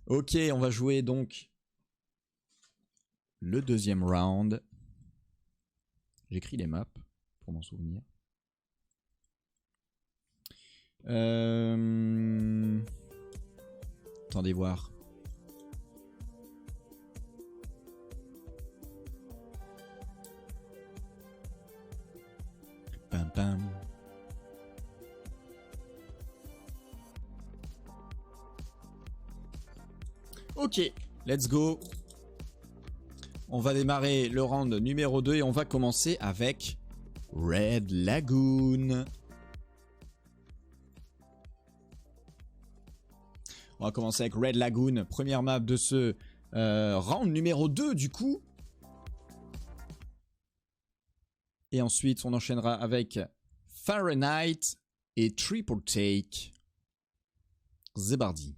Ok, on va jouer donc le deuxième round. J'écris les maps pour m'en souvenir. Attendez voir. Pam pam. Ok, let's go. On va démarrer le round numéro 2 et on va commencer avec Red Lagoon. On va commencer avec Red Lagoon, première map de ce round numéro 2 du coup. Et ensuite on enchaînera avec Fahrenheit et Triple Take. Zebardi.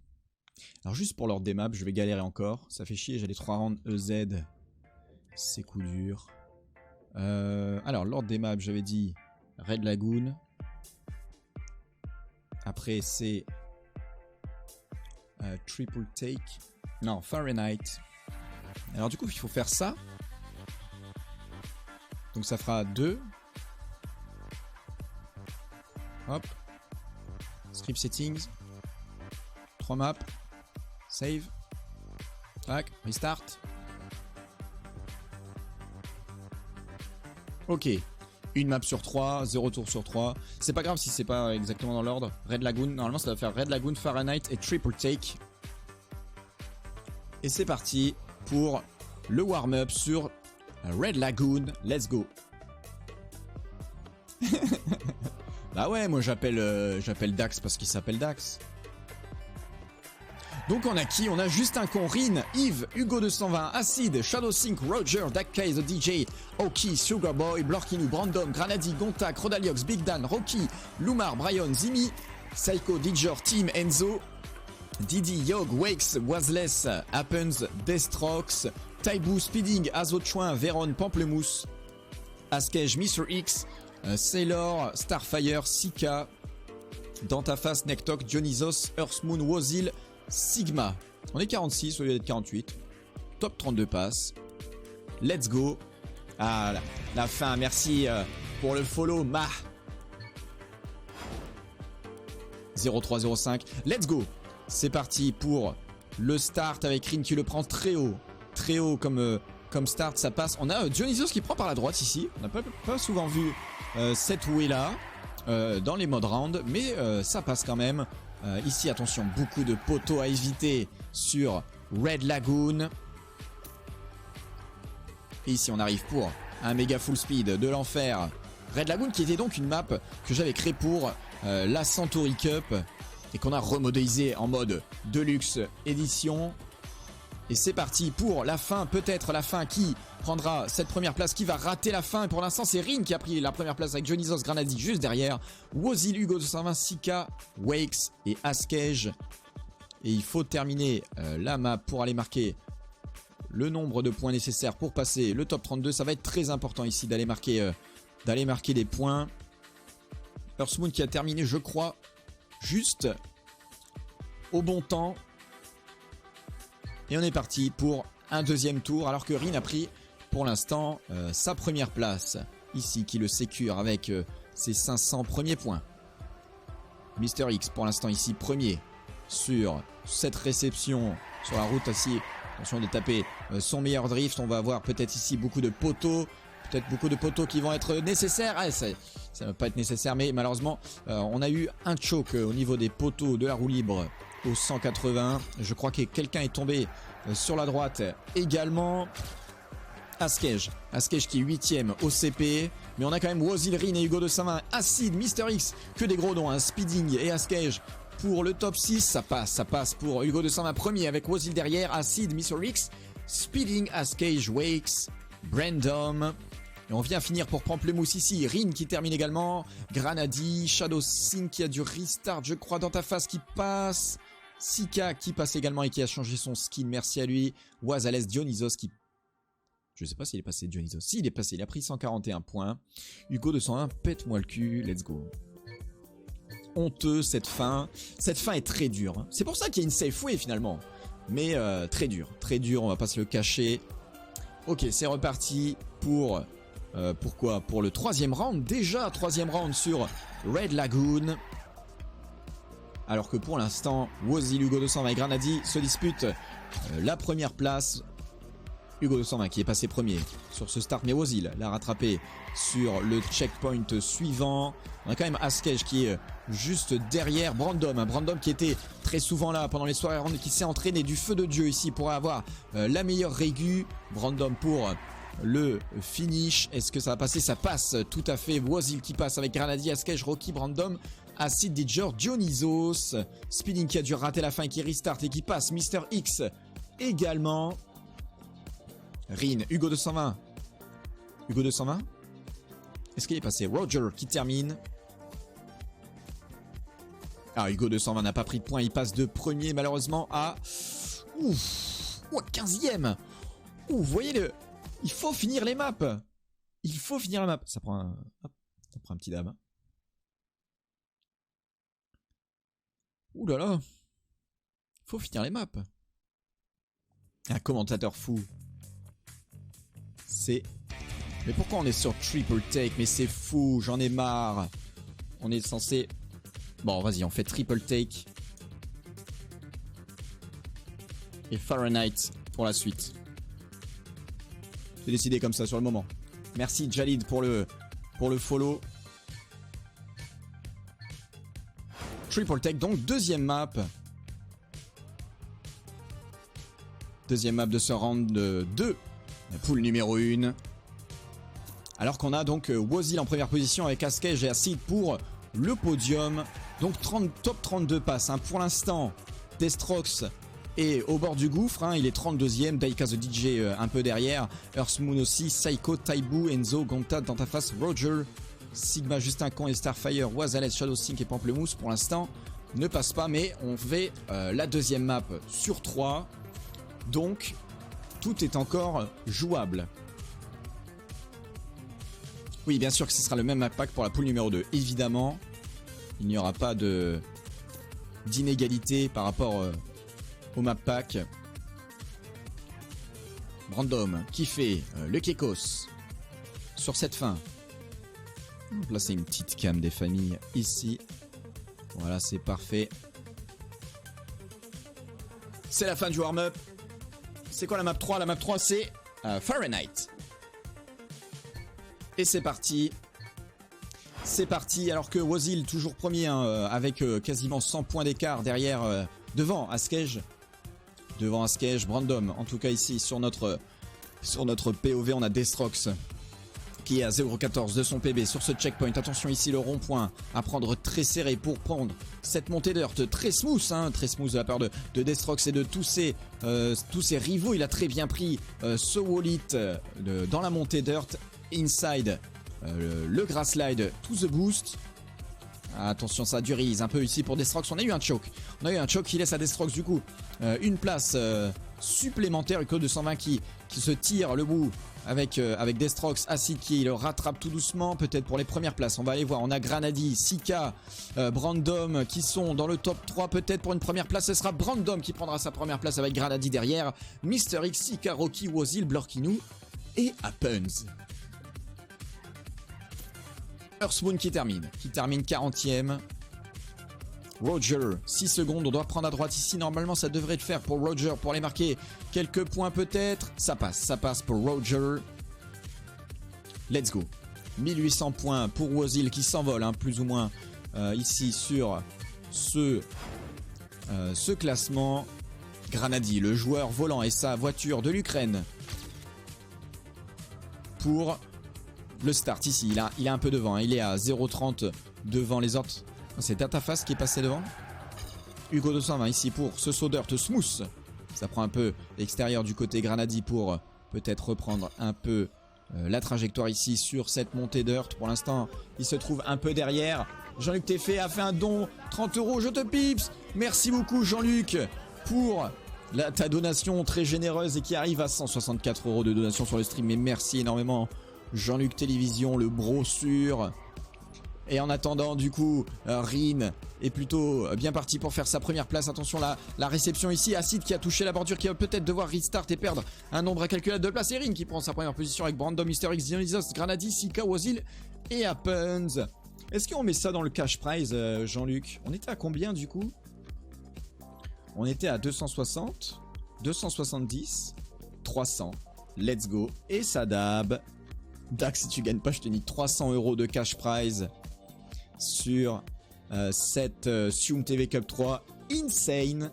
Alors juste pour l'ordre des maps, je vais galérer encore. Ça fait chier, j'ai les 3 rounds EZ. C'est coup dur. Alors l'ordre des maps, j'avais dit Red Lagoon. Après c'est Triple Take. Non, Fahrenheit. Alors du coup, il faut faire ça. Donc ça fera 2. Hop. Script settings. 3 maps. Save. Tac. Restart. Ok. Une map sur 3, 0 tour sur 3. C'est pas grave si c'est pas exactement dans l'ordre. Red Lagoon, normalement ça va faire Red Lagoon, Fahrenheit et Triple Take. Et c'est parti pour le warm-up sur Red Lagoon. Let's go. Bah ouais, moi j'appelle Dax parce qu'il s'appelle Dax. Donc on a qui? On a Justin Con, Rin, Yves, Hugo 220, Acid, Shadow Sync, Roger, Dakkei, The DJ, Oki, Sugarboy, Blorkinu, Brandom, Granadi, Gontac, Rodaliox, Big Dan, Rocky, Lumar, Brian, Zimi, Psycho, Dijor, Team, Enzo, Didi, Yog, Wakes, Wazless, Happens, Destrox, Taibu, Speeding, Azochuin, Veron, Pamplemousse, Askej, Mr. X, Sailor, Starfire, Sika, Dantaface, Nektok, Dionysos, Earthmoon, Wozil, Sigma. On est 46 au lieu d'être 48. Top 32 passes. Let's go. Ah, la fin. Merci pour le follow, Ma. 0305. Let's go. C'est parti pour le start avec Rin qui le prend très haut. Très haut comme start, ça passe. On a Dionysos qui prend par la droite ici. On n'a pas souvent vu cette way là dans les modes round, mais ça passe quand même. Ici, attention, beaucoup de poteaux à éviter sur Red Lagoon. Et ici, on arrive pour un méga full speed de l'enfer. Red Lagoon qui était donc une map que j'avais créée pour la Centauri Cup et qu'on a remodélisé en mode Deluxe Edition. Et c'est parti pour la fin, peut-être la fin qui prendra cette première place, qui va rater la fin. Et pour l'instant, c'est Rin qui a pris la première place avec Dionysos, Granadi juste derrière. Wozil, Hugo 220, Sika, Wakes et Askej. Et il faut terminer la map pour aller marquer le nombre de points nécessaires pour passer le top 32. Ça va être très important ici d'aller marquer des points. Earthmoon qui a terminé, je crois, juste au bon temps. Et on est parti pour un deuxième tour, alors que Rin a pris pour l'instant sa première place. Ici, qui le sécure avec ses 500 premiers points. Mister X pour l'instant ici premier sur cette réception sur la route ici. Attention de taper son meilleur drift. On va avoir peut-être ici beaucoup de poteaux. Peut-être beaucoup de poteaux qui vont être nécessaires. Ah, ça ne va pas être nécessaire, mais malheureusement, on a eu un choke au niveau des poteaux de la roue libre au 180. Je crois que quelqu'un est tombé sur la droite également. Askej qui est 8ème au CP. Mais on a quand même Wozil, Rin et Hugo 220. Acid, Mister X, que des gros noms. Hein. Speeding et Askej pour le top 6. Ça passe pour Hugo 220 premier avec Wozil derrière. Acid, Mister X, Speeding, Askej, Wakes, Brandom. Et on vient finir pour Pamplemousse ici. Rin qui termine également. Granadi, Shadow Sync qui a du restart, je crois, dans ta face qui passe. Sika qui passe également et qui a changé son skin. Merci à lui. Wazales, Dionysos qui... Je sais pas s'il est passé Dionysos. Si, il est passé. Il a pris 141 points. Hugo 201, pète-moi le cul. Let's go. Honteux cette fin. Cette fin est très dure. C'est pour ça qu'il y a une safe way finalement. mais très dur, on va pas se le cacher. Ok, c'est reparti pour pourquoi? Pour le 3e round, déjà 3e round sur Red Lagoon. Alors que pour l'instant, Wozil, Hugo 220 et Granadi se disputent la première place. Hugo 220 qui est passé premier sur ce start, mais Wozil l'a rattrapé sur le checkpoint suivant. On a quand même Askej qui est juste derrière Brandom. Brandom qui était très souvent là pendant les soirées rondes, qui s'est entraîné du feu de Dieu ici pour avoir la meilleure régu. Brandom pour le finish. Est-ce que ça va passer? Ça passe tout à fait. Wozil qui passe avec Granadi, Askej, Rocky, Brandom, Acid, Didger, Dionysos. Speeding qui a dû rater la fin et qui restart et qui passe. Mister X également. Rin, Hugo 220. Hugo 220. Est-ce qu'il est passé? Roger qui termine. Ah, Hugo 220 n'a pas pris de points. Il passe de premier malheureusement à... Ouf, 15e. Ouh, vous voyez le... Il faut finir les maps. Il faut finir la map. Ça prend un... Hop, ça prend un petit dame. Ouh là là. Il faut finir les maps. Un commentateur fou. C'est... Mais pourquoi on est sur triple take? Mais c'est fou, j'en ai marre. On est censé... Bon, vas-y, on fait triple take. Et Fahrenheit pour la suite. J'ai décidé comme ça sur le moment. Merci Jalid pour le follow. Triple take, donc deuxième map. Deuxième map de ce round 2. La poule numéro 1. Alors qu'on a donc Wozil en première position avec Askej et Acid pour le podium. Donc top 32 passes. Hein. Pour l'instant, Destrox est au bord du gouffre. Hein. Il est 32e. Daika the DJ un peu derrière. Earthmoon aussi. Psycho, Taibu, Enzo, Gonta, Dantaface, Roger, Sigma, Justin Con et Starfire, Wazales, Shadowsync et Pamplemousse pour l'instant ne passent pas. Mais on fait la deuxième map sur 3. Donc... tout est encore jouable. Oui, bien sûr que ce sera le même map pack pour la poule numéro 2. Évidemment, il n'y aura pas d'inégalité par rapport au map pack. Brandom qui fait le Kekos sur cette fin. On va placer une petite cam des familles ici. Voilà, c'est parfait. C'est la fin du warm-up. C'est quoi la map 3? La map 3 c'est Fahrenheit. Et c'est parti. C'est parti alors que Wozil toujours premier hein, avec quasiment 100 points d'écart derrière, devant Askej. Devant Askej, Brandom. En tout cas ici sur notre POV on a Destrox qui est à 0,14 de son PB sur ce checkpoint. Attention ici le rond-point à prendre très serré pour prendre cette montée d'Earth très smooth, hein, très smooth de la part de Destrox et de tous ses rivaux. Il a très bien pris ce wallet dans la montée d'Earth, inside le grass slide to the boost. Attention ça durise un peu ici pour Destrox. On a eu un choke. Qui laisse à Destrox du coup une place supplémentaire. Hugo 220 qui se tire le bout avec Destrox, Acid qui le rattrape tout doucement, peut-être pour les premières places. On va aller voir, on a Granadi, Sika, Brandom qui sont dans le top 3 peut-être pour une première place. Ce sera Brandom qui prendra sa première place avec Granadi derrière. Mister X, Sika, Rocky, Wozil, Blurkinou et Happens. Earthmoon qui termine 40e. Roger, 6 secondes, on doit prendre à droite ici, normalement ça devrait le faire pour Roger, pour aller marquer quelques points peut-être. Ça passe pour Roger. Let's go. 1800 points pour Wozil qui s'envole, hein, plus ou moins, ici sur ce classement. Granadi, le joueur volant et sa voiture de l'Ukraine. Pour le start ici, il est un peu devant, hein, il est à 0,30 devant les autres. C'est Dataface qui est passé devant. Hugo 220 ici pour ce saut d'Earth smooth. Ça prend un peu l'extérieur du côté Granadi pour peut-être reprendre un peu la trajectoire ici sur cette montée d'Earth. Pour l'instant, il se trouve un peu derrière. Jean-Luc Teffé a fait un don, 30 €, je te pips. Merci beaucoup Jean-Luc pour ta donation très généreuse et qui arrive à 164 € de donation sur le stream. Mais merci énormément Jean-Luc Télévision, le bro sûr. Et en attendant, du coup, Rin est plutôt bien parti pour faire sa première place. Attention, la réception ici. Acid qui a touché la bordure, qui va peut-être devoir restart et perdre un nombre incalculable de places. Et Rin qui prend sa première position avec Brandon, Mister X, Dionysos, Granadi, Sika, Wazil et Happens. Est-ce qu'on met ça dans le cash prize, Jean-Luc? On était à combien du coup? On était à 260, 270, 300. Let's go. Et Sadab. Dax, si tu gagnes pas, je te nique 300 € de cash prize sur cette Sium TV Cup 3. Insane.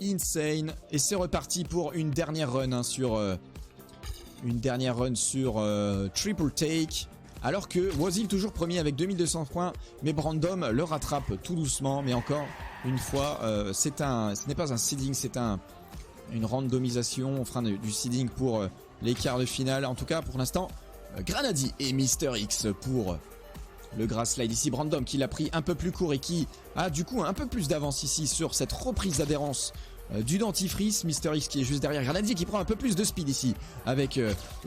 Insane. Et c'est reparti pour une dernière run hein, sur Triple Take. Alors que Wazil toujours premier avec 2200 points, mais Brandom le rattrape tout doucement. Mais encore une fois, ce n'est pas un seeding, c'est une randomisation. On fera du seeding pour les quarts de finale. En tout cas, pour l'instant, Granadi et Mister X pour le grass slide ici. Brandom qui l'a pris un peu plus court et qui a du coup un peu plus d'avance ici sur cette reprise d'adhérence du dentifrice. Mister X qui est juste derrière Granadi qui prend un peu plus de speed ici avec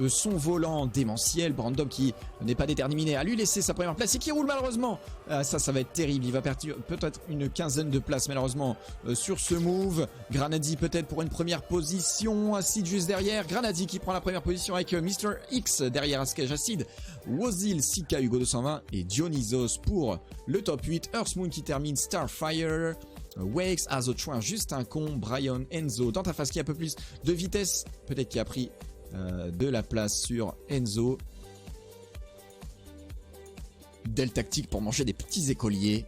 son volant démentiel. Brandom qui n'est pas déterminé à lui laisser sa première place et qui roule malheureusement. Ça va être terrible. Il va perdre peut-être une quinzaine de places malheureusement sur ce move. Granadi peut-être pour une première position. Acid juste derrière. Granadi qui prend la première position avec Mister X derrière Askej Acid. Wazil, Sika, Hugo 220 et Dionysos pour le top 8. Earthmoon qui termine Starfire. Wakes, Azotchouin, juste un con, Brian, Enzo, dans ta face qui a un peu plus de vitesse, peut-être qui a pris de la place sur Enzo. Del tactique pour manger des petits écoliers.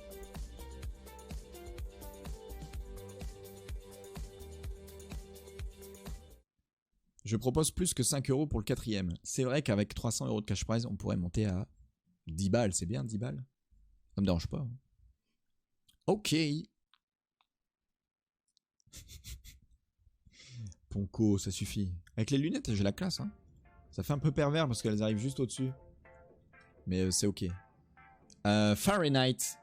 Je propose plus que 5 € pour le quatrième. C'est vrai qu'avec 300 € de cash prize, on pourrait monter à 10 balles. C'est bien 10 balles. Ça me dérange pas. Ok. Ponko, ça suffit. Avec les lunettes, j'ai la classe. Hein. Ça fait un peu pervers parce qu'elles arrivent juste au-dessus. Mais c'est ok. Fahrenheit.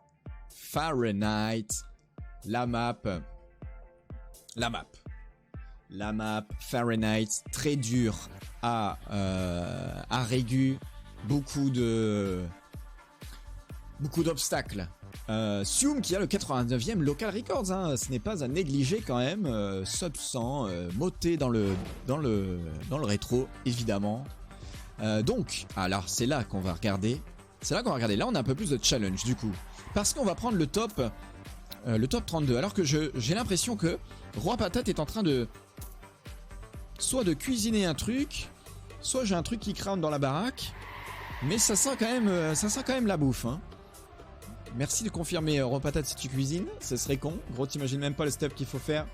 La map. Fahrenheit. Très dur à régu. Beaucoup d'obstacles. Sium qui a le 89e local records, hein. Ce n'est pas à négliger quand même. Sub 100, moté dans le rétro évidemment. Donc, alors c'est là qu'on va regarder. Là on a un peu plus de challenge du coup. Parce qu'on va prendre le top 32. Alors que j'ai l'impression que Roi Patate est en train de soit de cuisiner un truc, soit j'ai un truc qui crame dans la baraque. Mais ça sent quand même la bouffe, hein. Merci de confirmer Roi Patate si tu cuisines, ce serait con. Gros, t'imagines même pas le step qu'il faut faire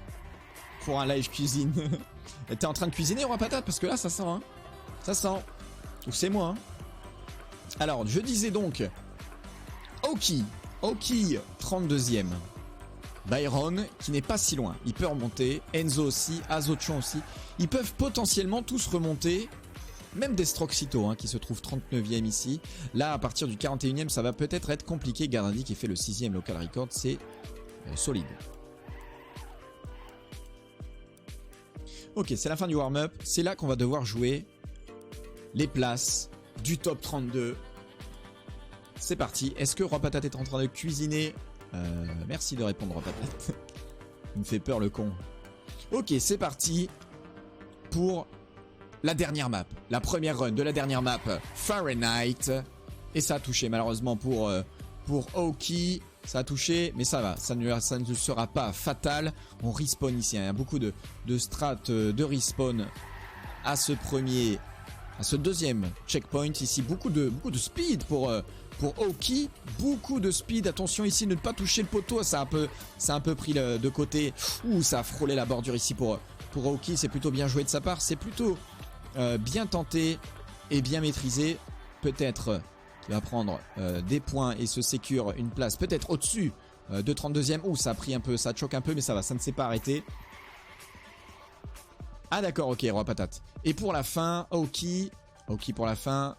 pour un live cuisine. T'es en train de cuisiner Roi Patate parce que là ça sent, hein. Ça sent. Ou c'est moi, hein. Alors, je disais donc Oki 32e. Byron qui n'est pas si loin, il peut remonter. Enzo aussi, Azotchon aussi. Ils peuvent potentiellement tous remonter. Même Destroxito hein, qui se trouve 39e ici. Là à partir du 41e ça va peut-être être compliqué. Granadi qui fait le 6e local record, c'est solide. Ok, c'est la fin du warm-up. C'est là qu'on va devoir jouer les places du top 32. C'est parti. Est-ce que Roi Patate est en train de cuisiner? Merci de répondre Roi Patate. Il me fait peur le con. Ok, c'est parti pour la dernière map, la première run de la dernière map, Fahrenheit. Et ça a touché malheureusement pour Oki. Ça a touché, mais ça va, ça ne sera pas fatal. On respawn ici, hein. Il y a beaucoup de strats de respawn à ce deuxième checkpoint ici. Beaucoup de speed pour Oki. Beaucoup de speed, attention ici, ne pas toucher le poteau. Ça a un peu pris de côté. Ouh, ça a frôlé la bordure ici pour Oki. C'est plutôt bien joué de sa part, c'est plutôt bien tenté et bien maîtrisé. Peut-être qu'il va prendre des points et se sécure une place peut-être au-dessus de 32e. Ouh, ça a pris un peu, ça choque un peu, mais ça va, ça ne s'est pas arrêté. Ah d'accord, ok, Roi Patate. Et pour la fin, Oki pour la fin,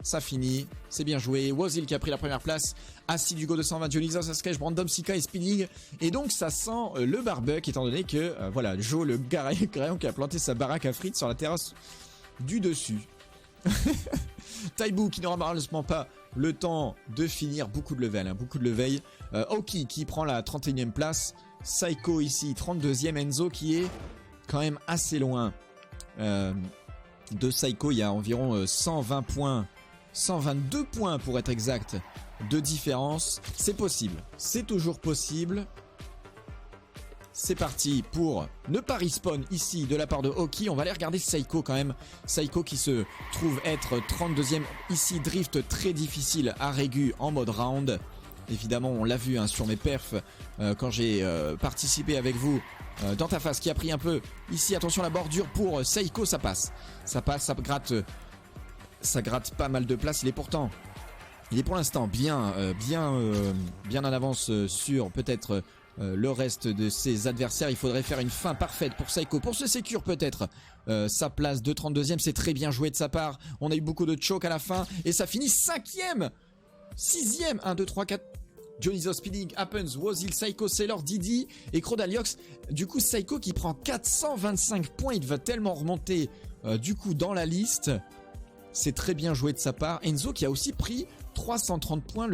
ça finit, c'est bien joué. Wazil qui a pris la première place, Acid Hugo 220, Dionysos, Askej, Brandom, Sika et Speeding. Et donc ça sent le barbecue étant donné que voilà, Joe le Graillon qui a planté sa baraque à frites sur la terrasse du dessus. Taibu qui n'aura malheureusement pas le temps de finir. Beaucoup de level, hein, beaucoup de level. Oki qui prend la 31e place. Saiko ici, 32e. Enzo qui est quand même assez loin de Saiko. Il y a environ 120 points, 122 points pour être exact, de différence. C'est possible, c'est toujours possible. C'est parti pour ne pas respawn ici de la part de Oki. On va aller regarder Saiko quand même. Saiko qui se trouve être 32e. Ici, drift très difficile à Régu en mode round. Évidemment, on l'a vu hein, sur mes perfs quand j'ai participé avec vous dans ta face qui a pris un peu. Ici, attention la bordure pour Saiko, ça passe. Ça passe, ça gratte pas mal de place. Il est pour l'instant bien en avance sur peut-être... le reste de ses adversaires. Il faudrait faire une fin parfaite pour Saiko, pour se sécure peut-être sa place de 32e. C'est très bien joué de sa part. On a eu beaucoup de choke à la fin et ça finit 5e, 6e, 1, 2, 3, 4. Dionysos, Speeding, Happens, Wozil, Saiko, Sailor, Didi et Crodaliox. Du coup Saiko qui prend 425 points. Il va tellement remonter du coup dans la liste. C'est très bien joué de sa part. Enzo qui a aussi pris 330 points.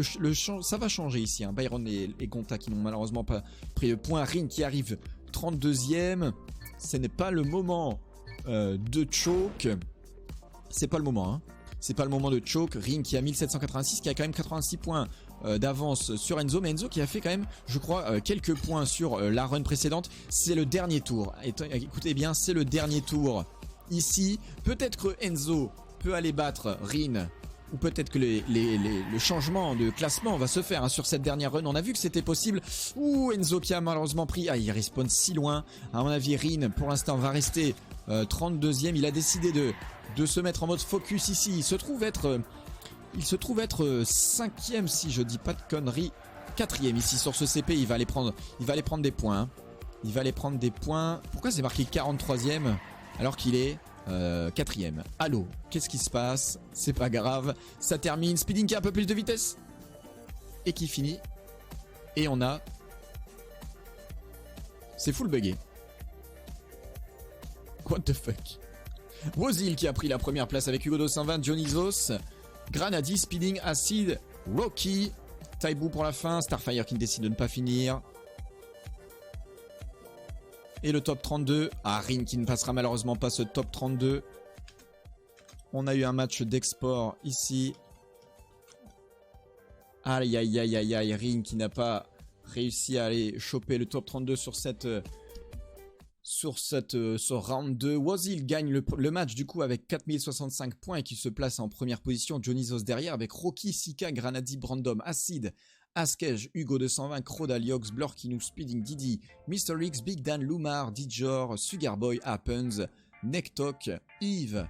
Ça va changer ici. Hein. Byron et Gonta qui n'ont malheureusement pas pris le point. Rin qui arrive 32e. Ce n'est pas le moment de choke. C'est pas le moment. Hein. C'est pas le moment de choke. Rin qui a 1786, qui a quand même 86 points d'avance sur Enzo. Mais Enzo qui a fait quand même, je crois, quelques points sur la run précédente. C'est le dernier tour. Écoutez bien, c'est le dernier tour. Ici, peut-être que Enzo peut aller battre Rin, ou peut-être que le changement de classement va se faire hein, sur cette dernière run. On a vu que c'était possible. Ouh, Enzo qui a malheureusement pris. Ah, il respawn si loin. À mon avis, Rin, pour l'instant, va rester 32e. Il a décidé de se mettre en mode focus ici. Il se trouve être 5e, si je dis pas de conneries. 4e ici sur ce CP. Il va aller prendre des points. Hein. Il va aller prendre des points. Pourquoi c'est marqué 43e alors qu'il est 4e. Allô, qu'est-ce qui se passe? C'est pas grave, ça termine. Speeding qui a un peu plus de vitesse et qui finit. Et on a... C'est full buggé. What the fuck? Wozil qui a pris la première place avec Hugo 220, Dionysos, Granadi, Speeding, Acid, Rocky, Taibu pour la fin, Starfire qui décide de ne pas finir. Et le top 32, Rin qui ne passera malheureusement pas ce top 32. On a eu un match d'export ici. Aïe aïe aïe aïe aïe, Rin qui n'a pas réussi à aller choper le top 32 sur ce round 2. Wozil gagne le match du coup avec 4065 points et qui se place en première position. Dionysos derrière avec Rocky, Sika, Granadi, Brandom, Acid, Askej, Hugo 220, Crodaliox, Blorkinu, Speeding, Didi, Mr. X, Big Dan, Lumar, Dijor, Sugarboy, Happens, Nektok, Yves,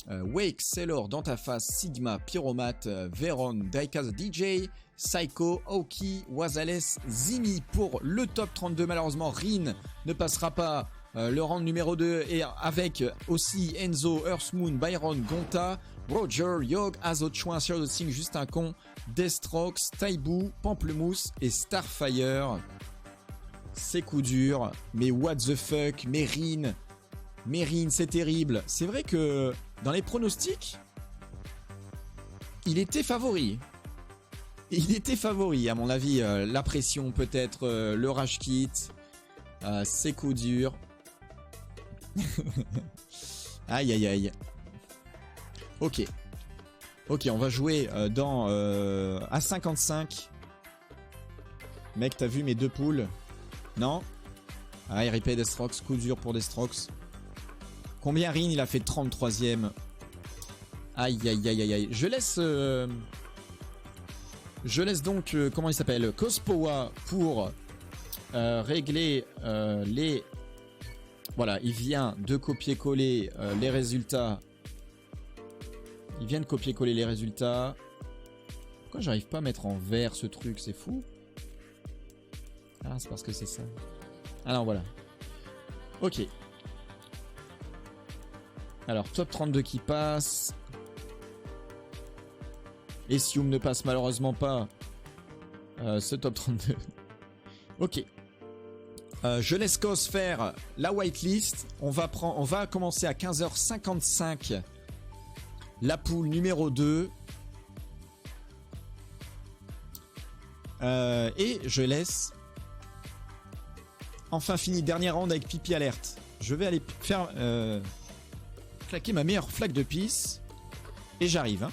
Wake, Sailor, Dans ta face, Sigma, Pyromat, Veron, Daikaz DJ, Saiko, Oki, Wazales, Zimi pour le top 32. Malheureusement, Rin ne passera pas le round numéro 2 et avec aussi Enzo, Earthmoon, Byron, Gonta, Roger, Yog, Azochouin, Shadow Singh, Juste un con, Destrox, Taibu, Pamplemousse et Starfire. C'est coup dur, mais what the fuck, mais Rin, c'est terrible. C'est vrai que dans les pronostics, il était favori. Il était favori, à mon avis. La pression peut-être, le rage kit, c'est coup dur. Aïe aïe aïe. Ok, on va jouer à 55. Mec, t'as vu mes deux poules? Non? Ah, RIP Destrox, coup dur pour Destrox. Combien Rin? Il a fait 33e. Aïe aïe aïe aïe aïe. Je laisse donc, comment il s'appelle, Cospoa pour régler les... Voilà, il vient de copier-coller les résultats. Il vient de copier-coller les résultats. Pourquoi j'arrive pas à mettre en vert ce truc? C'est fou. Ah, c'est parce que c'est ça. Alors voilà. Ok. Alors, top 32 qui passe. Essium ne passe malheureusement pas ce top 32. Ok. Je laisse Cos faire la whitelist. On va commencer à 15h55 la poule numéro 2. Et je laisse enfin fini. Dernier round avec Pipi Alerte. Je vais aller faire claquer ma meilleure flaque de pisse. Et j'arrive. Hein.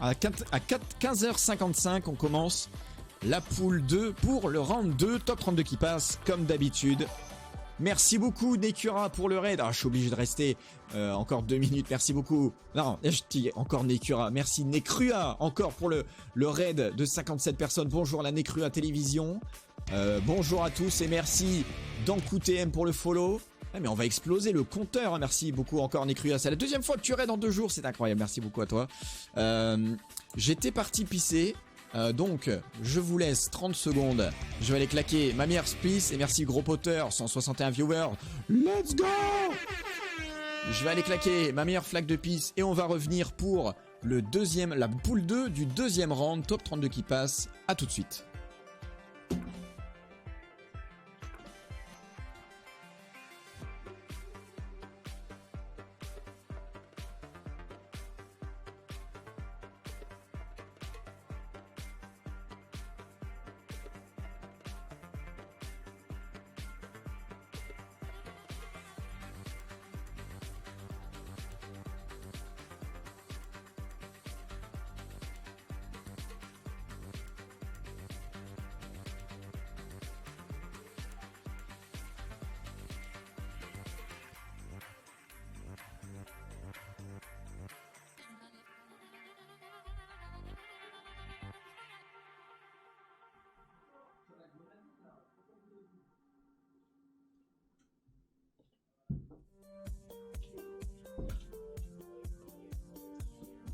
À 15h55, on commence la poule 2 pour le round 2. Top 32 qui passe, comme d'habitude. Merci beaucoup Nekura pour le raid. Ah, je suis obligé de rester encore 2 minutes. Merci beaucoup. Non, je dis encore Nekura. Merci Nekrua encore pour le raid de 57 personnes. Bonjour la Nekrua Télévision. Bonjour à tous et merci Dankou TM pour le follow. Ah, mais on va exploser le compteur. Merci beaucoup encore Nekrua. C'est la deuxième fois que tu raids en 2 jours. C'est incroyable. Merci beaucoup à toi. J'étais parti pisser. Donc je vous laisse 30 secondes. Je vais aller claquer ma meilleure splice. Et merci gros potter, 161 viewers. Let's go. Je vais aller claquer ma meilleure flaque de pisse. Et on va revenir pour le deuxième, la poule 2 du deuxième round. Top 32 qui passe. A tout de suite.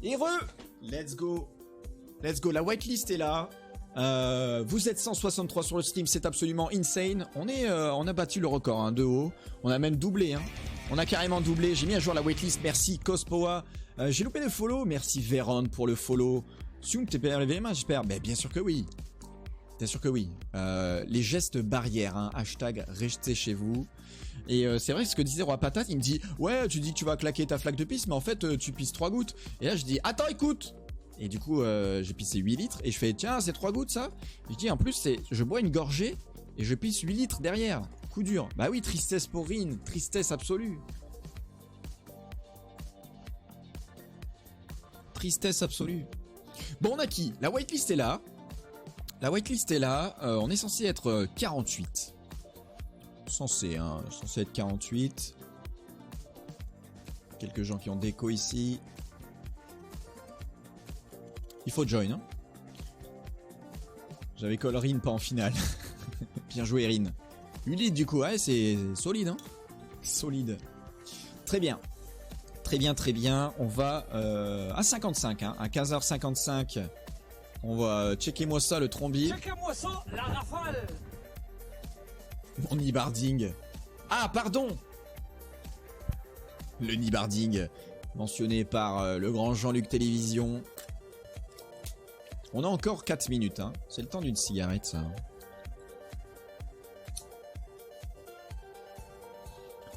Heureux. Let's go. Let's go. La whitelist est là. Vous êtes 163 sur le Steam, c'est absolument insane. On a battu le record hein, de haut. On a même doublé. Hein. On a carrément doublé. J'ai mis à jour la whitelist. Merci Cospoa. J'ai loupé le follow. Merci Véron pour le follow. Sium, t'es bien levé les mains, j'espère. Mais bien sûr que oui. Bien sûr que oui. Les gestes barrières. Hein. Hashtag restez chez vous. Et c'est vrai ce que disait Roi Patate, il me dit ouais tu dis que tu vas claquer ta flaque de pisse mais en fait tu pisses 3 gouttes. Et là je dis attends écoute. Et du coup j'ai pissé 8 litres et je fais tiens c'est 3 gouttes ça. Je dis en plus je bois une gorgée et je pisse 8 litres derrière. Coup dur. Bah oui tristesse pour Rin, tristesse absolue. Tristesse absolue. Bon on a qui? La whitelist est là. La whitelist est là, on est censé être 48. Censé être 48. Quelques gens qui ont déco ici. Il faut join. Hein. J'avais call Rin pas en finale. Bien joué Rin. 8 litres du coup, ouais, c'est solide. Hein. Solide. Très bien. Très bien, très bien. On va à 55, hein, à 15h55. On va checker-moi ça le trombi. Checkez-moi ça, la rafale. Mon nibarding. Ah, pardon. Le nibarding, mentionné par le grand Jean-Luc Télévision. On a encore 4 minutes. Hein. C'est le temps d'une cigarette, ça.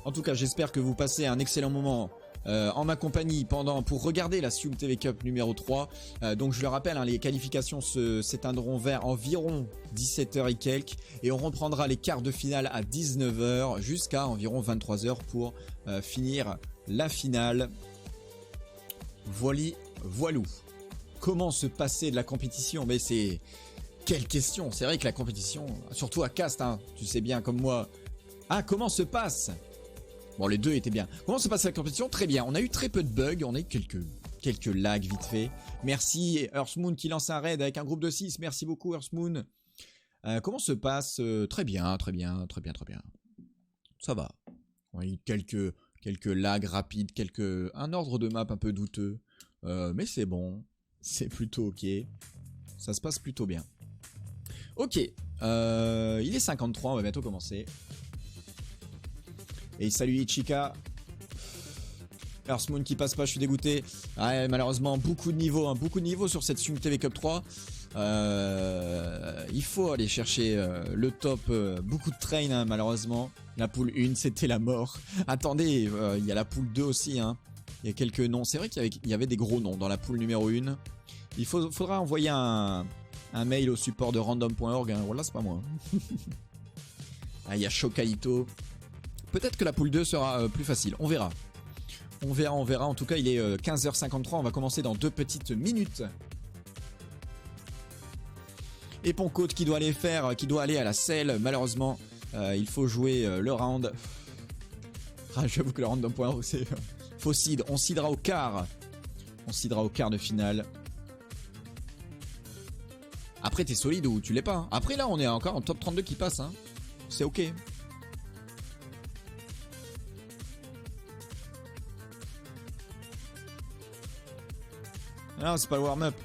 En tout cas, j'espère que vous passez un excellent moment en ma compagnie pour regarder la Sium TV Cup numéro 3. Donc je le rappelle, hein, les qualifications s'éteindront vers environ 17h et quelques. Et on reprendra les quarts de finale à 19h jusqu'à environ 23h pour finir la finale. Voilou. Comment se passer de la compétition? Mais c'est... Quelle question. C'est vrai que la compétition, surtout à Cast, hein, tu sais bien comme moi. Ah, comment se passe? Bon, les deux étaient bien. Comment se passe la compétition? Très bien. On a eu très peu de bugs. On a eu quelques lags vite fait. Merci Earthmoon qui lance un raid avec un groupe de 6. Merci beaucoup Earthmoon. Comment se passe? Très bien. Ça va. On a eu quelques lags rapides, un ordre de map un peu douteux. Mais c'est bon. C'est plutôt ok. Ça se passe plutôt bien. Ok. Il est 53. On va bientôt commencer. Et salut Ichika. Earthmoon qui passe pas, je suis dégoûté. Ouais, malheureusement, beaucoup de niveaux sur cette Sium TV Cup 3. Il faut aller chercher le top. Beaucoup de train, hein, malheureusement. La poule 1, c'était la mort. Attendez, il y a la poule 2 aussi. Hein. Il y a quelques noms. C'est vrai qu'il y avait des gros noms dans la poule numéro 1. Il faudra envoyer un mail au support de random.org. Hein. Voilà, c'est pas moi. Ah, il y a Shokaito. Peut-être que la poule 2 sera plus facile. On verra. On verra. En tout cas, il est 15h53. On va commencer dans 2 petites minutes. Et Poncôte qui doit aller à la selle. Malheureusement, il faut jouer le round. Ah, j'avoue que le random.org, c'est... Faut seed. On seedera au quart. On seedera au quart de finale. Après, t'es solide ou tu l'es pas. Hein. Après, là, on est encore en top 32 qui passe. Hein. C'est ok. Non, c'est pas le warm-up.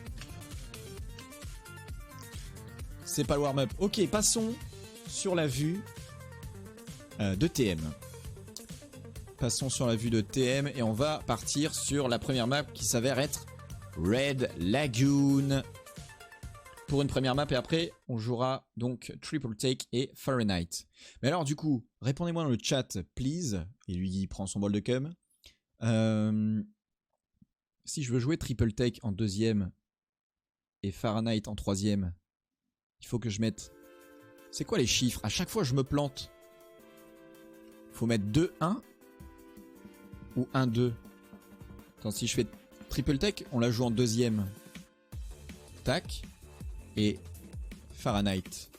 C'est pas le warm-up. Ok, passons sur la vue de TM. Passons sur la vue de TM et on va partir sur la première map qui s'avère être Red Lagoon. Pour une première map et après on jouera donc Triple Take et Fahrenheit. Mais alors du coup, répondez-moi dans le chat, please. Et lui il prend son bol de cum. Si je veux jouer Triple Take en 2e et Fahrenheit en 3e, il faut que je mette... C'est quoi les chiffres? À chaque fois je me plante. Faut mettre 2-1 ou 1-2. Attends, si je fais Triple Take, on la joue en 2e. Tac. Et Fahrenheit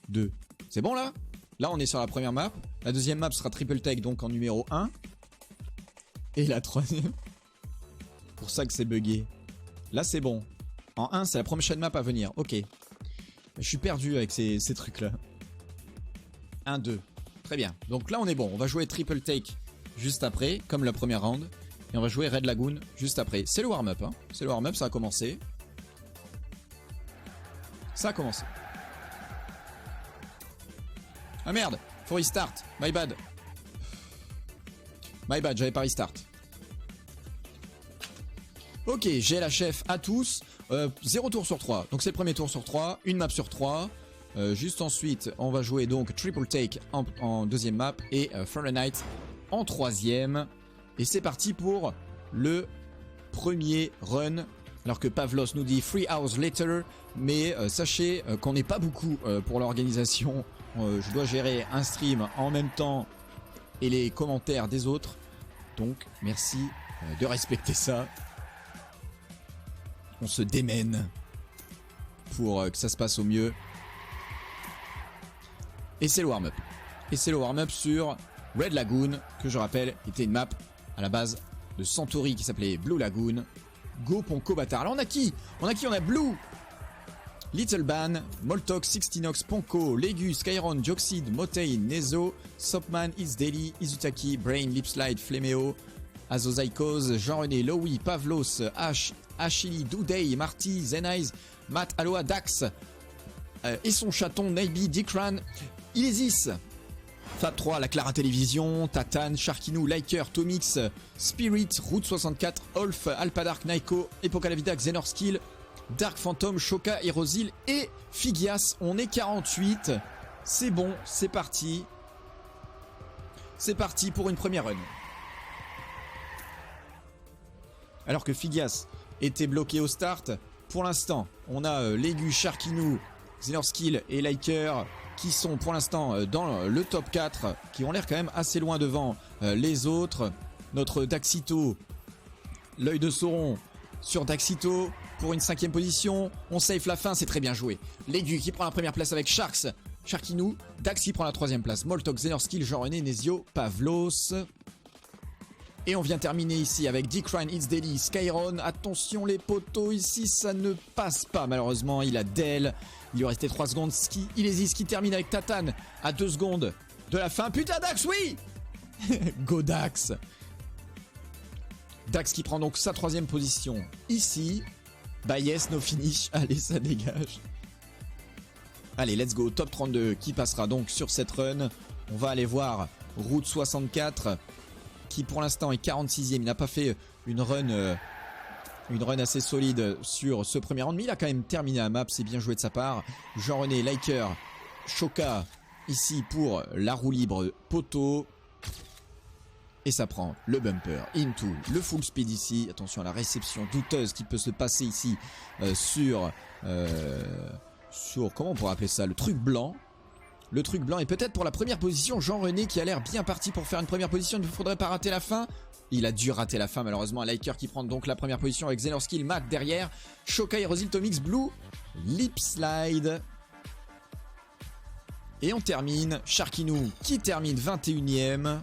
2. C'est bon là? Là on est sur la première map. La deuxième map sera Triple Take donc en numéro 1. Et la troisième... Pour ça que c'est bugué. Là c'est bon. En 1 c'est la prochaine map à venir. Ok. Je suis perdu avec ces trucs là. 1-2. Très bien. Donc là on est bon. On va jouer Triple Take juste après. Comme la première round. Et on va jouer Red Lagoon juste après. C'est le warm-up. Hein. C'est le warm-up. Ça a commencé. Ça a commencé. Ah merde. Faut restart. My bad. My bad. J'avais pas restart. Ok, j'ai la chef à tous. 0 tour sur 3. Donc c'est le premier tour sur 3. Une map sur 3. Juste ensuite, on va jouer donc Triple Take en deuxième map. Et Fahrenheit en troisième. Et c'est parti pour le premier run. Alors que Pavlos nous dit 3 hours later. Mais sachez qu'on n'est pas beaucoup pour l'organisation. Je dois gérer un stream en même temps. Et les commentaires des autres. Donc merci de respecter ça. On se démène pour que ça se passe au mieux. Et c'est le warm-up. Et c'est le warm-up sur Red Lagoon, que je rappelle était une map à la base de Centauri qui s'appelait Blue Lagoon. Go Ponko Bâtard. Alors on a qui? On a Blue, Little Ban, Moltok, Sixtinox, Ponko, Legu, Skyron, Joxid, Motei, Nezo, Sopman, It's Daily, Izutaki, Brain, Lipslide, Flemeo, Azozaikos, Jean-René, Lowy, Pavlos, Ash, Achili, Doudey, Marty, Zeneyes, Matt, Aloha, Dax et son chaton, Naibi, Dikran, Ilesis, Fab 3, La Clara Télévision, Tatan, Sharkinou, Liker, Tomix, Spirit, Route 64, Olf, Alpadark, Naiko, Epocalavida, Xenorskill, Dark Phantom, Shoka, Erosil et Figias. On est 48. C'est bon, c'est parti. C'est parti pour une première run. Alors que Figias était bloqué au start, pour l'instant, on a Legu, Sharkinou, Xenorskill et Liker qui sont pour l'instant dans le top 4, qui ont l'air quand même assez loin devant les autres. Notre Daxito, l'œil de Sauron sur Daxito pour une 5e position. On safe la fin, c'est très bien joué. Legu qui prend la première place avec Sharks, Sharkinou. Daxi prend la 3e place. Moltok, Xenorskill, Jean-René, Nezio, Pavlos. Et on vient terminer ici avec Dikran, It's Daily, Skyron. Attention les poteaux, ici ça ne passe pas malheureusement. Il a Del, il lui restait 3 secondes. Ilesis qui termine avec Tatan à 2 secondes de la fin. Putain Dax, oui. Go Dax. Dax qui prend donc sa 3e position ici. Bah yes, no finish. Allez, ça dégage. Allez, let's go. Top 32 qui passera donc sur cette run. On va aller voir Route 64 qui pour l'instant est 46e. Il n'a pas fait une run assez solide sur ce premier round. Mais il a quand même terminé la map. C'est bien joué de sa part. Jean-René, Liker, Shoka ici pour la roue libre poteau. Et ça prend le bumper into le full speed ici. Attention à la réception douteuse qui peut se passer ici sur comment on pourrait appeler ça, le truc blanc. Le truc blanc et peut-être pour la première position, Jean-René qui a l'air bien parti pour faire une première position. Il ne faudrait pas rater la fin. Il a dû rater la fin malheureusement. Liker qui prend donc la première position avec Xenorskill, Matt derrière. Shoka et Rosil Tomix Blue. Lip Slide. Et on termine. Sharkinu qui termine 21ème.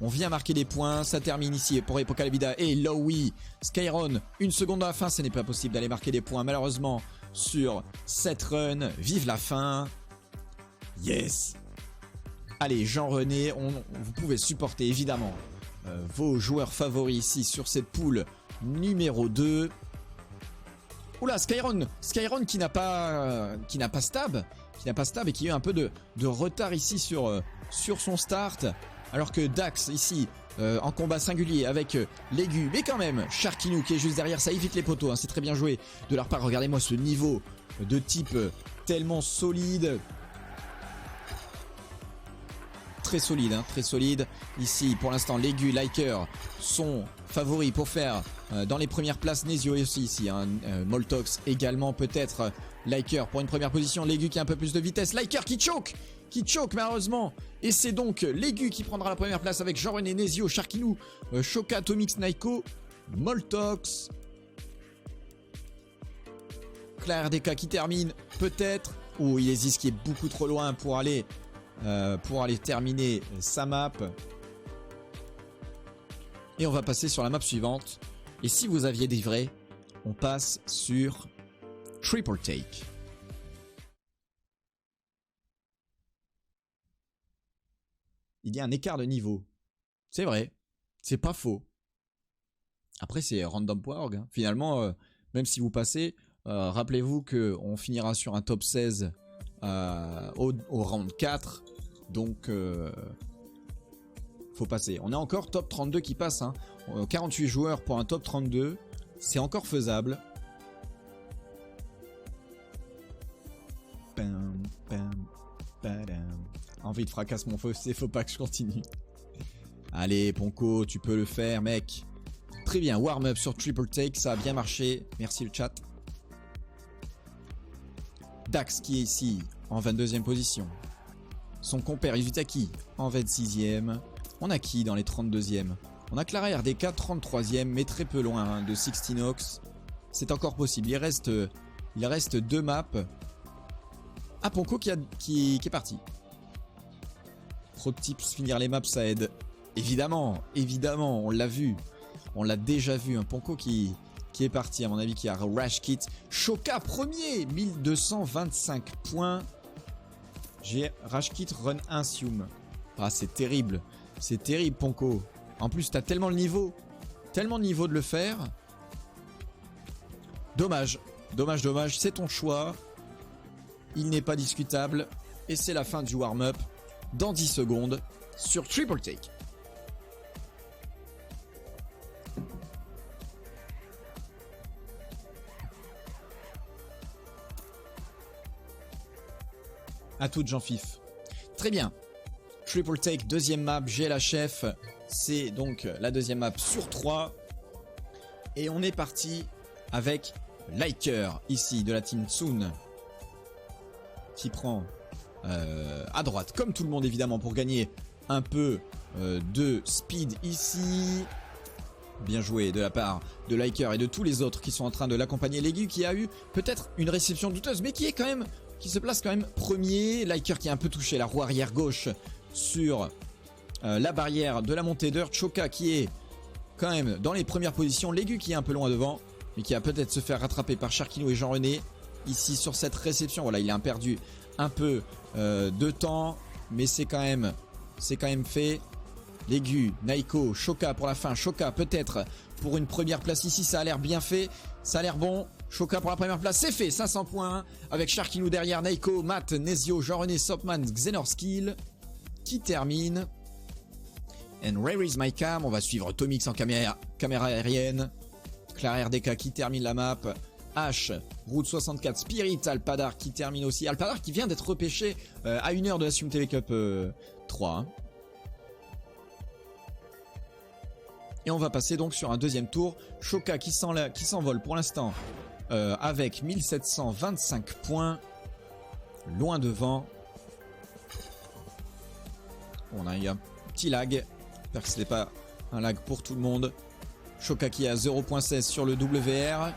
On vient marquer des points. Ça termine ici pour Epokalabida et Lowy. Skyron, une seconde à la fin. Ce n'est pas possible d'aller marquer des points malheureusement sur cette run. Vive la fin. Yes. Allez, Jean-René, vous pouvez supporter évidemment vos joueurs favoris ici sur cette poule numéro 2. Oula, Skyron qui n'a pas stab et qui a eu un peu de retard ici sur son start. Alors que Dax ici en combat singulier avec l'aigu, mais quand même Sharkinu qui est juste derrière, ça évite les poteaux, hein, c'est très bien joué de leur part. Regardez-moi ce niveau de type tellement solide. Très solide, hein, très solide. Ici, pour l'instant, l'aigu, Liker sont favoris pour faire dans les premières places. Nezio aussi ici, hein, Moltox également peut-être. Liker pour une première position. L'aigu qui a un peu plus de vitesse. Liker qui choke malheureusement. Et c'est donc l'aigu qui prendra la première place avec Jean-René, Nezio, Sharkinu, Shoka, Tomix, Naiko, Moltox. Claire RDK qui termine peut-être. Oh, Ilesis qui est beaucoup trop loin pour aller terminer sa map. Et on va passer sur la map suivante. Et si vous aviez des vrais, on passe sur Triple Take. Il y a un écart de niveau. C'est vrai. C'est pas faux. Après, c'est random.org. Hein. Finalement, même si vous passez, rappelez-vous qu'on finira sur un top 16 au round 4. Donc faut passer. On a encore top 32 qui passe, hein. 48 joueurs pour un top 32. C'est encore faisable. Envie de fracasse mon feu, c'est faut pas que je continue. Allez Ponko, tu peux le faire mec. Très bien, warm-up sur Triple Take, ça a bien marché. Merci le chat. Dax qui est ici en 22e position. Son compère Izutaki en 26e. On a qui dans les 32e? On a Clara RDK 33e, mais très peu loin hein, de Sixtinox. C'est encore possible. Il reste 2 maps. Ah, Ponko qui est parti. Pro tips, finir les maps, ça aide. Évidemment, on l'a vu. On l'a déjà vu. Un Ponko qui est parti, à mon avis, qui a Rash Kit. Shoka premier, 1225 points. J'ai Rash Kit Run 1 Sium. Ah, c'est terrible. C'est terrible, Ponko. En plus, t'as tellement le niveau. Tellement de niveau de le faire. Dommage. Dommage. C'est ton choix. Il n'est pas discutable. Et c'est la fin du warm-up. Dans 10 secondes. Sur Triple Take. À toute Jean-Fif. Très bien. Triple Take, deuxième map, j'ai la chef. C'est donc la deuxième map sur 3. Et on est parti avec Liker, ici, de la team Tsun. Qui prend à droite, comme tout le monde évidemment, pour gagner un peu de speed ici. Bien joué de la part de Liker et de tous les autres qui sont en train de l'accompagner. L'aigu qui a eu peut-être une réception douteuse, mais qui se place quand même premier. Liker qui a un peu touché la roue arrière gauche sur la barrière de la montée d'heure. Shoka qui est quand même dans les premières positions. L'aigu qui est un peu loin devant, mais qui va peut-être se faire rattraper par Sharkinu et Jean-René. Ici sur cette réception, voilà, il a perdu un peu de temps, mais c'est quand même fait. L'aigu, Naiko, Shoka pour la fin. Shoka peut-être pour une première place ici, ça a l'air bien fait. Ça a l'air bon. Shoka pour la première place, c'est fait, 500 points. Avec Sharkinu derrière, Naiko, Matt, Nezio, Jean-René, Sopman, Xenorskill qui termine. And where is my cam? On va suivre Tomix en caméra aérienne. Clara RDK qui termine la map. H, Route 64, Spirit, Alpadar qui termine aussi. Alpadar qui vient d'être repêché à 1 heure de la Sium TV Cup 3. Et on va passer donc sur un deuxième tour. Shoka qui s'envole pour l'instant avec 1725 points. Loin devant. On a eu un petit lag. J'espère que ce n'est pas un lag pour tout le monde. Shoka qui a 0.16 sur le WR.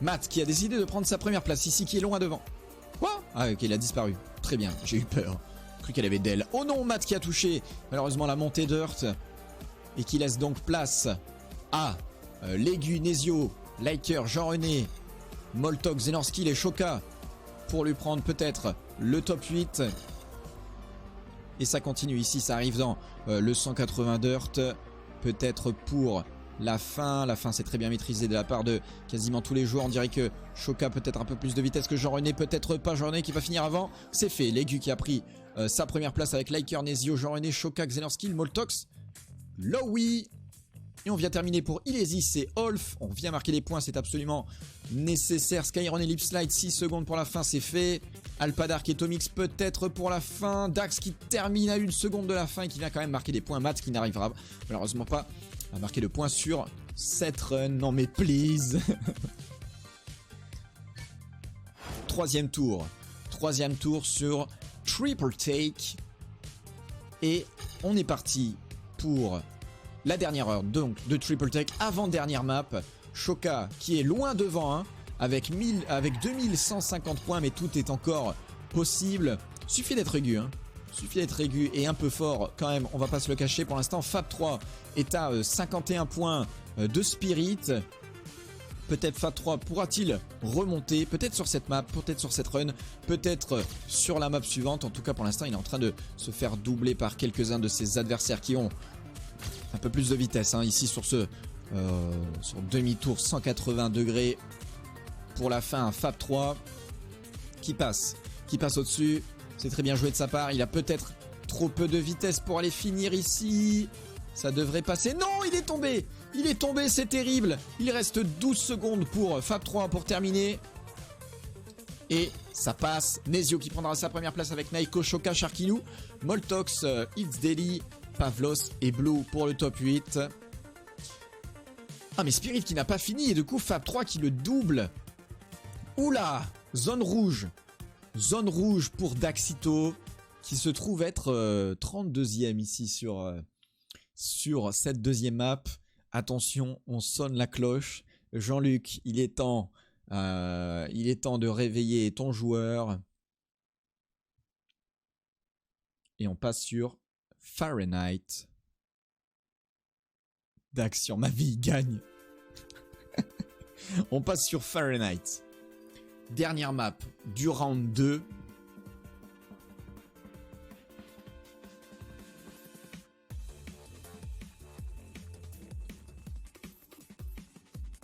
Matt qui a décidé de prendre sa première place ici, qui est loin devant. Quoi? Ah ok, il a disparu. Très bien, j'ai eu peur. J'ai cru qu'elle avait d'elle. Oh non, Matt qui a touché malheureusement la montée d'Earth. Et qui laisse donc place à Légu, Nezio, Liker, Jean-René, Moltok, Zenorski et Shoka. Pour lui prendre peut-être le top 8. Et ça continue ici, ça arrive dans le 180 d'Earth. Peut-être pour la fin c'est très bien maîtrisé de la part de quasiment tous les joueurs. On dirait que Shoka peut-être un peu plus de vitesse que Jean-René, peut-être pas Jean-René qui va finir avant. C'est fait, Légu qui a pris sa première place avec Liker, Nezio, Jean-René, Shoka, Xenorskill, Moltox, Lowy. Et on vient terminer pour Ilesis et Olf. On vient marquer des points, c'est absolument nécessaire. Skyron et Lipslide, 6 secondes pour la fin, c'est fait. Alpadark et Tomix peut-être pour la fin. Dax qui termine à 1 seconde de la fin et qui vient quand même marquer des points. Matt qui n'arrivera malheureusement pas à marquer le point sur cette run. Non mais please. Troisième tour sur Triple Take. Et on est parti pour la dernière heure donc de Triple Take, avant-dernière map. Shoka qui est loin devant hein, avec 2150 points, mais tout est encore possible. Suffit d'être aigu hein. Suffit d'être aigu et un peu fort quand même, on va pas se le cacher. Pour l'instant Fab 3 est à 51 points de Spirit. Peut-être Fab 3 pourra-t-il remonter, peut-être sur cette map, peut-être sur cette run, peut-être sur la map suivante. En tout cas pour l'instant il est en train de se faire doubler par quelques-uns de ses adversaires qui ont un peu plus de vitesse hein, ici sur ce sur demi-tour 180 degrés. Pour la fin un Fab 3 qui passe au-dessus. C'est très bien joué de sa part. Il a peut-être trop peu de vitesse pour aller finir ici. Ça devrait passer. Non, il est tombé, c'est terrible. Il reste 12 secondes pour Fab 3 pour terminer. Et ça passe. Nezio qui prendra sa première place avec Naiko, Shoka, Sharkilou, Moltox, It's Daily, Pavlos et Blue pour le top 8. Ah mais Spirit qui n'a pas fini et du coup Fab 3 qui le double. Oula, zone rouge pour Daxito qui se trouve être 32e ici sur cette deuxième map. Attention, on sonne la cloche. Jean-Luc, il est temps de réveiller ton joueur. Et on passe sur Fahrenheit. Dax sur ma vie, il gagne. On passe sur Fahrenheit. Dernière map du round 2.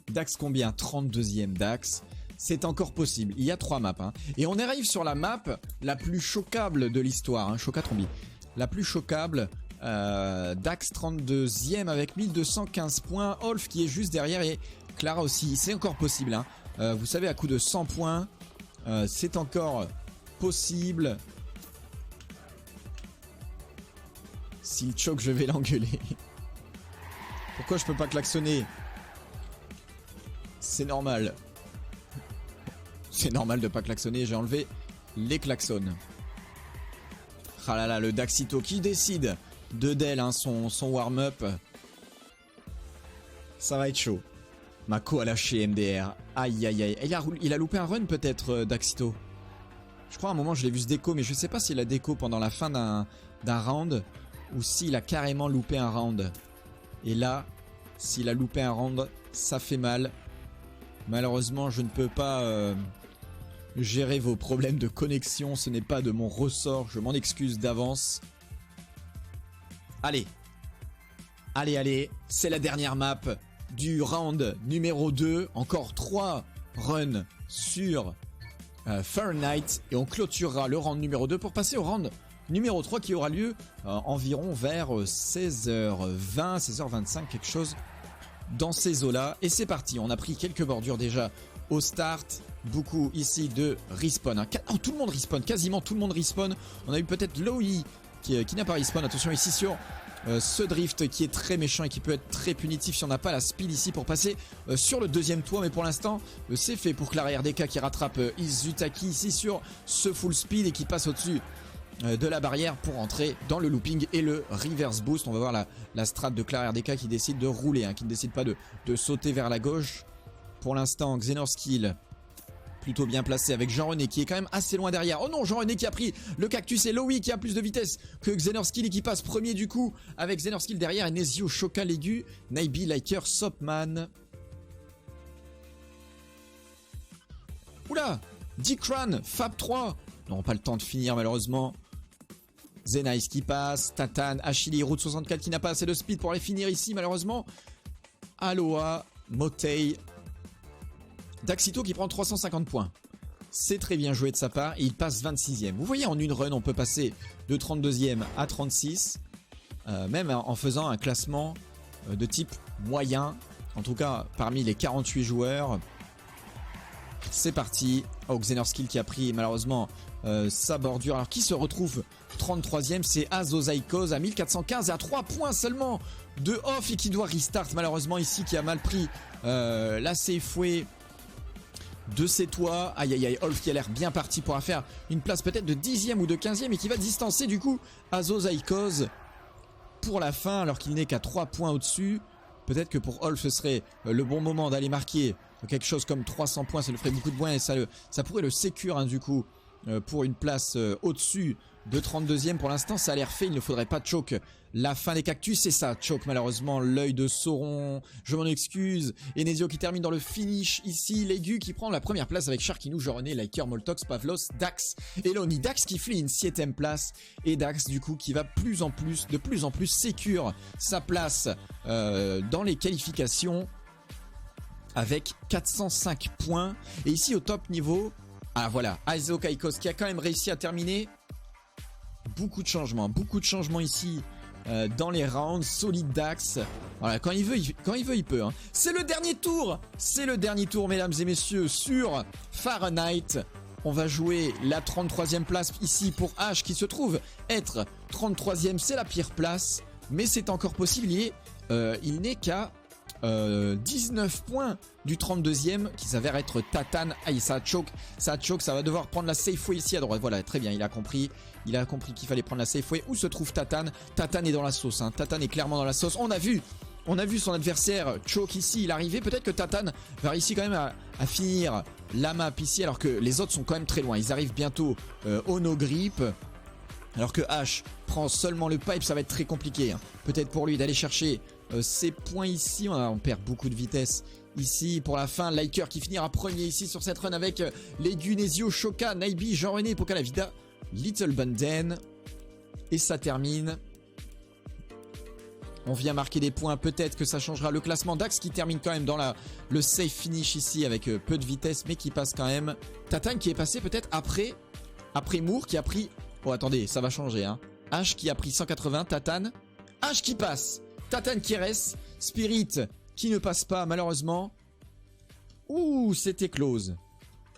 Dax combien? 32e Dax. C'est encore possible. Il y a 3 maps. Hein. Et on arrive sur la map la plus choquable de l'histoire. Hein. Shoka Trombi. La plus choquable. Dax 32e avec 1215 points. Olf qui est juste derrière et Clara aussi. C'est encore possible. Hein. Vous savez, à coup de 100 points, c'est encore possible. S'il choque, je vais l'engueuler. Pourquoi je peux pas klaxonner? C'est normal. C'est normal de pas klaxonner. J'ai enlevé les klaxons. Ah là là, le Daxito qui décide de Dell hein, son warm-up. Ça va être chaud. Mako a lâché MDR. Aïe aïe aïe. Il a loupé un run peut-être Daxito. Je crois à un moment je l'ai vu se déco, mais je sais pas s'il a déco pendant la fin d'un round ou s'il a carrément loupé un round. Et là, s'il a loupé un round, ça fait mal. Malheureusement, je ne peux pas gérer vos problèmes de connexion. Ce n'est pas de mon ressort. Je m'en excuse d'avance. Allez. Allez. C'est la dernière map du round numéro 2. Encore 3 runs sur Fahrenheit. Et on clôturera le round numéro 2 pour passer au round numéro 3 qui aura lieu environ vers 16h20, 16h25, quelque chose dans ces eaux-là. Et c'est parti. On a pris quelques bordures déjà au start. Beaucoup ici de respawn. Hein. Oh, tout le monde respawn. Quasiment tout le monde respawn. On a eu peut-être Lowy qui n'a pas respawn. Attention ici sur ce drift qui est très méchant et qui peut être très punitif si on n'a pas la speed ici pour passer sur le deuxième toit. Mais pour l'instant, c'est fait pour Clara RDK qui rattrape Izutaki ici sur ce full speed et qui passe au-dessus de la barrière pour entrer dans le looping et le reverse boost. On va voir la strat de Clara RDK qui décide de rouler, qui ne décide pas de sauter vers la gauche. Pour l'instant, Xenorskill plutôt bien placé avec Jean-René qui est quand même assez loin derrière. Oh non, Jean-René qui a pris le cactus et Lowy qui a plus de vitesse que Xenorskill et qui passe premier du coup avec Xenorskill derrière et Nezio, Shoka, Legu, Naibi, Liker, Sopman. Oula, Dikran, Fab 3. Non, pas le temps de finir malheureusement. Zenice qui passe, Tatan, Achille, Route 64 qui n'a pas assez de speed pour aller finir ici malheureusement. Aloha, Motei, Daxito qui prend 350 points. C'est très bien joué de sa part et il passe 26e. Vous voyez, en une run, on peut passer de 32e à 36. Même en faisant un classement de type moyen. En tout cas, parmi les 48 joueurs. C'est parti. Oh, Xenorskill qui a pris malheureusement sa bordure. Alors qui se retrouve 33e, c'est Azozaikos à 1415 et à 3 points seulement de off et qui doit restart malheureusement ici, qui a mal pris la Safeway de ses toits. Aïe aïe aïe, Olf qui a l'air bien parti pour faire une place peut-être de 10e ou de 15e et qui va distancer du coup Azozaikos pour la fin alors qu'il n'est qu'à 3 points au-dessus. Peut-être que pour Olf ce serait le bon moment d'aller marquer quelque chose comme 300 points, ça lui ferait beaucoup de points et ça pourrait le sécure du coup pour une place au-dessus de 32e. Pour l'instant ça a l'air fait, il ne faudrait pas choke la fin des cactus, c'est ça, choke malheureusement, l'œil de Sauron, je m'en excuse. Et Nezio qui termine dans le finish ici, Legu qui prend la première place avec Sharkinu, Jean-René, Liker, Moltox, Pavlos, Dax et Loni. Dax qui fait une 7ème place et Dax du coup qui va de plus en plus sécure sa place dans les qualifications avec 405 points. Et ici au top niveau, ah voilà, Azozaikos qui a quand même réussi à terminer. Beaucoup de changements ici dans les rounds. Solid Dax. Voilà, quand il veut, il peut. C'est le dernier tour, mesdames et messieurs, sur Fahrenheit. On va jouer la 33e place ici pour H qui se trouve être 33e. C'est la pire place, mais c'est encore possible. Il n'est qu'à 19 points du 32e qui s'avère être Tatan. Aïe, ça choke, ça va devoir prendre la Safeway ici à droite. Voilà, très bien, il a compris qu'il fallait prendre la Safeway. Où se trouve Tatan? Tatan est dans la sauce, Tatan est clairement dans la sauce. On a vu son adversaire choke ici, il arrivait. Peut-être que Tatan va réussir quand même à finir la map ici alors que les autres sont quand même très loin. Ils arrivent bientôt au no grip. Alors que H prend seulement le pipe, ça va être très compliqué. Peut-être pour lui d'aller chercher ses points ici. On perd beaucoup de vitesse ici pour la fin. Liker qui finira premier ici sur cette run avec Legu, Nezio, Shoka, Naibi, Jean-René, Pokalavida, Little Banden. Et ça termine. On vient marquer des points. Peut-être que ça changera le classement. Dax qui termine quand même dans le safe finish ici avec peu de vitesse mais qui passe quand même. Tatan qui est passé peut-être après Moore qui a pris... Oh attendez, ça va changer. H qui a pris 180, Tatan. H qui passe. Tatan qui reste. Spirit qui ne passe pas malheureusement. Ouh, c'était close.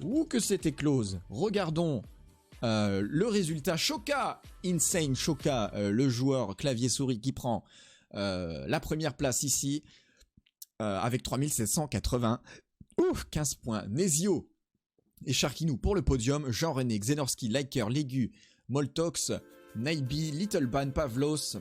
Ouh que c'était close. Regardons le résultat. Shoka, Insane Shoka, le joueur clavier-souris qui prend la première place ici. Avec 3780. Ouh, 15 points. Nezio et Sharkinu pour le podium. Jean-René, Xenorski, Liker, Legu, Moltox, Naibi, Little Ban, Pavlos,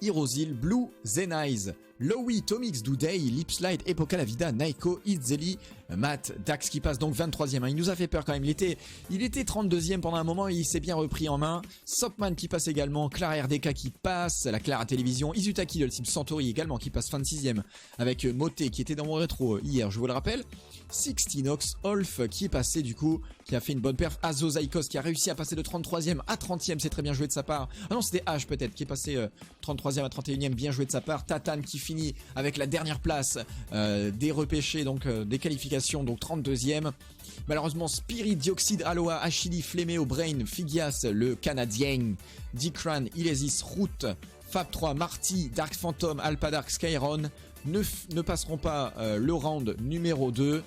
Hirozil, Blue, Zenize, Lowy, Tomix, Doudey, Lipslide, Epoca la Vida, Naiko, Itzeli, Matt, Dax qui passe donc 23e. Il nous a fait peur quand même. Il était 32e pendant un moment et il s'est bien repris en main. Sopman qui passe également. Clara RDK qui passe. La Clara Télévision. Izutaki de Team Centauri également qui passe 26e avec Moté qui était dans mon rétro hier, je vous le rappelle. Sixtinox, Olf qui est passé du coup, qui a fait une bonne perf. Azozaikos qui a réussi à passer de 33e à 30e. C'est très bien joué de sa part. Ah non, c'était H peut-être qui est passé 33e à 31e. Bien joué de sa part. Tatan qui finit avec la dernière place des repêchés, donc des qualifications, donc 32e. Malheureusement, Spirit, Dioxide, Aloha, Achille, Fléméo, Brain, Figias, le Canadien, Dikran, Ilesis, Route, Fab 3, Marty, Dark Phantom, Alpa Dark, Skyron ne passeront pas le round numéro 2.